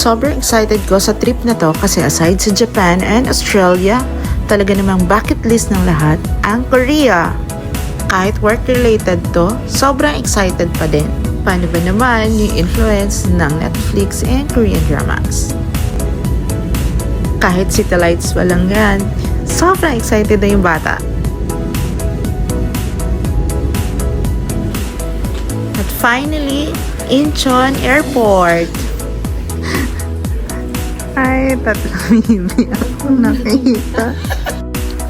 Sobrang excited ko sa trip na to kasi aside sa Japan and Australia, talaga namang bucket list ng lahat ang Korea. Kahit work-related to, sobrang excited pa din. Paano ba naman yung influence ng Netflix and Korean dramas? Kahit City Lights pa lang yan, sobrang excited na yung bata. At finally, Incheon Airport. Ay, tatlong hindi ako nakita.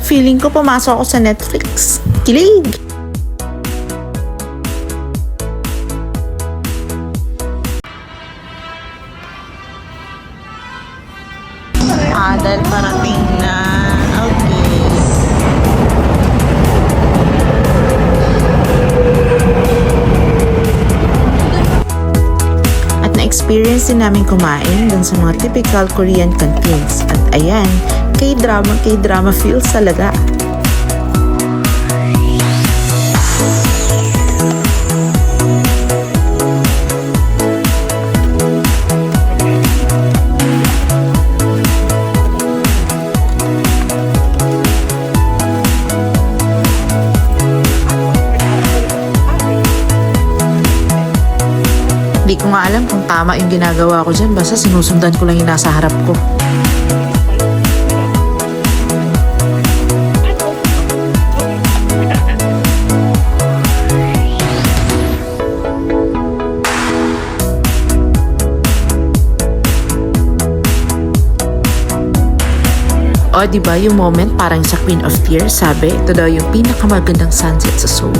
Feeling ko pumasok ako sa Netflix. Kilig! Dahil parating na. Okay. At na-experience din namin kumain dun sa mga typical Korean canteens. At ayan, K-drama feels talaga. Di ko nga alam kung tama yung ginagawa ko dyan, basta sinusundan ko lang yung nasa harap ko. O diba yung moment parang sa Queen of Tears, sabi ito daw yung pinakamagandang sunset sa Seoul.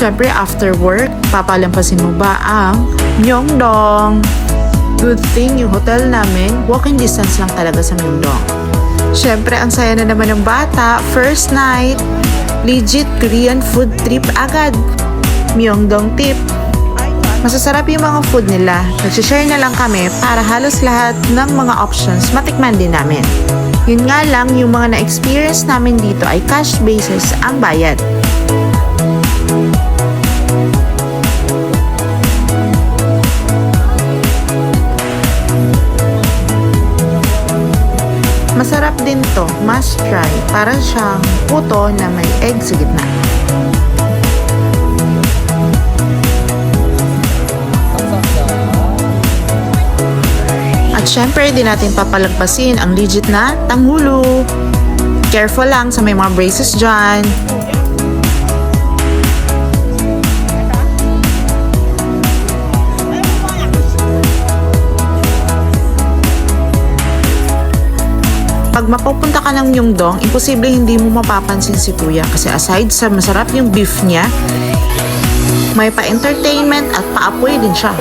Siyempre, after work, papalampasin mo ba ang Myeongdong? Good thing yung hotel namin, walking distance lang talaga sa Myeongdong. Siyempre, ang saya na naman ng bata, first night, legit Korean food trip agad. Myeongdong tip. Masasarap yung mga food nila. Nagsishare na lang kami para halos lahat ng mga options matikman din namin. Yun nga lang, yung mga na-experience namin dito ay cash basis ang bayad. Masarap din to, must try. Parang siyang puto na may egg sa gitna. At syempre, di natin papalagpasin ang legit na tanghulo. Careful lang sa may mga braces dyan. Pag mapupunta ka ng Myeongdong, imposible hindi mo mapapansin si Kuya kasi aside sa masarap yung beef niya, may pa-entertainment at pa-apoy din siya.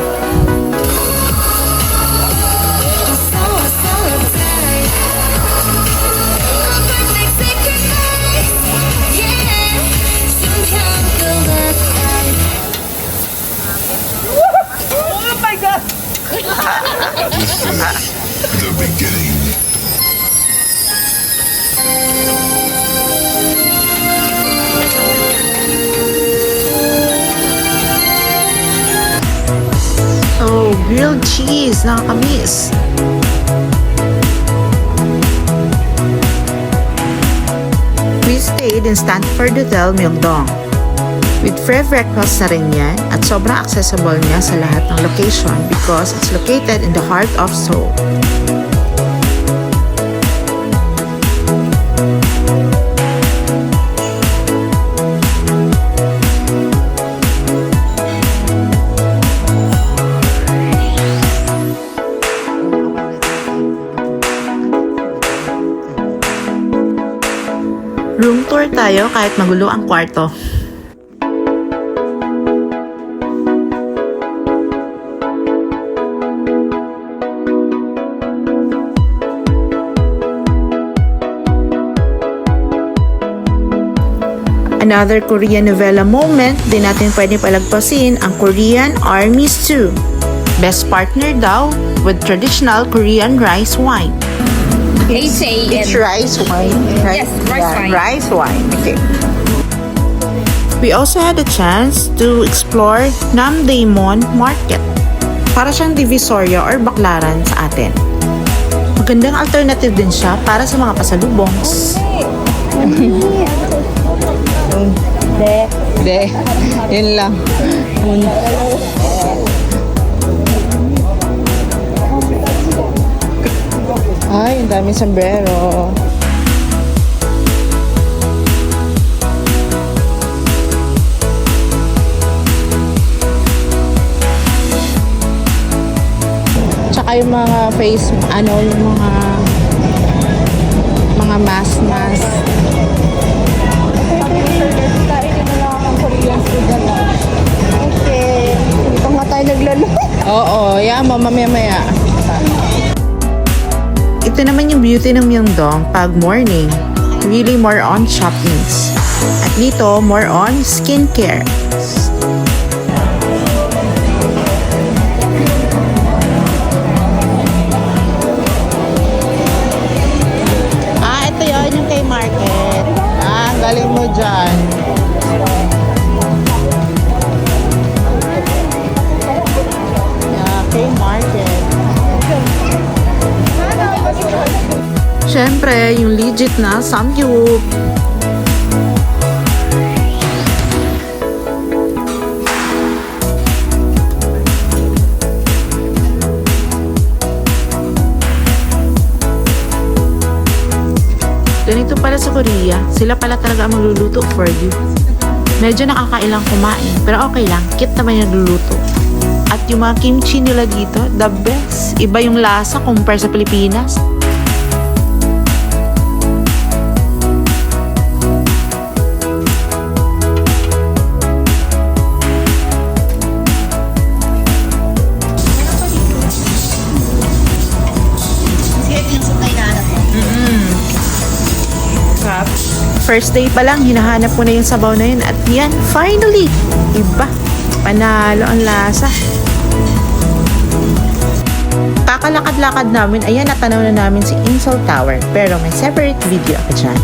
Oh my God! This is the beginning. Oh, grilled cheese. Nakakamiss. We stayed in Stanford Hotel, Myeongdong. With free breakfast na rin yan at sobrang accessible niya sa lahat ng location because it's located in the heart of Seoul. Room tour tayo kahit magulo ang kwarto. Another Korean novela moment, di natin pwede palagpasin ang Korean Armies 2. Best partner daw with traditional Korean rice wine. H-A-N. It's rice wine, right? Yes, rice wine. Rice wine, okay. We also had a chance to explore Namdaemon Market. Para siyang divisoria or baklaran sa atin. Magandang alternative din siya para sa mga pasalubong. De, yun lang. Ay, ang daming sombrero. Tsaka yung mga face, yung mga mask. Okay. Hindi pa nga tayo naglalo. Oo, mo, mamaya-maya. Ito naman yung beauty ng Myeongdong pag morning. Really more on shoppings. At dito, more on skincare. Ito yun, yung kay Market. Ang galing mo dyan. Yeah, kay Market. Siyempre, yung legit na samgyup. Ganito pala sa Korea, sila pala talaga ang magluluto for you. Medyo nakakailang kumain, pero okay lang, cute naman yung nagluluto. At yung mga kimchi nila dito, the best. Iba yung lasa compare sa Pilipinas. First day pa lang, hinahanap ko na yung sabaw na yun. At yan, finally! Iba. Panalo ang lasa. Kakalakad-lakad namin, ayan, natanaw na namin si Insel Tower. Pero may separate video ako dyan.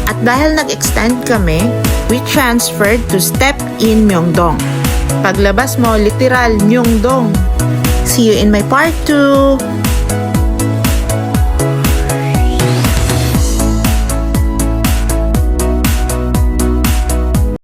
At dahil nag-extend kami, we transferred to Step in Myeongdong. Paglabas mo, literal, Myeongdong. See you in my part 2!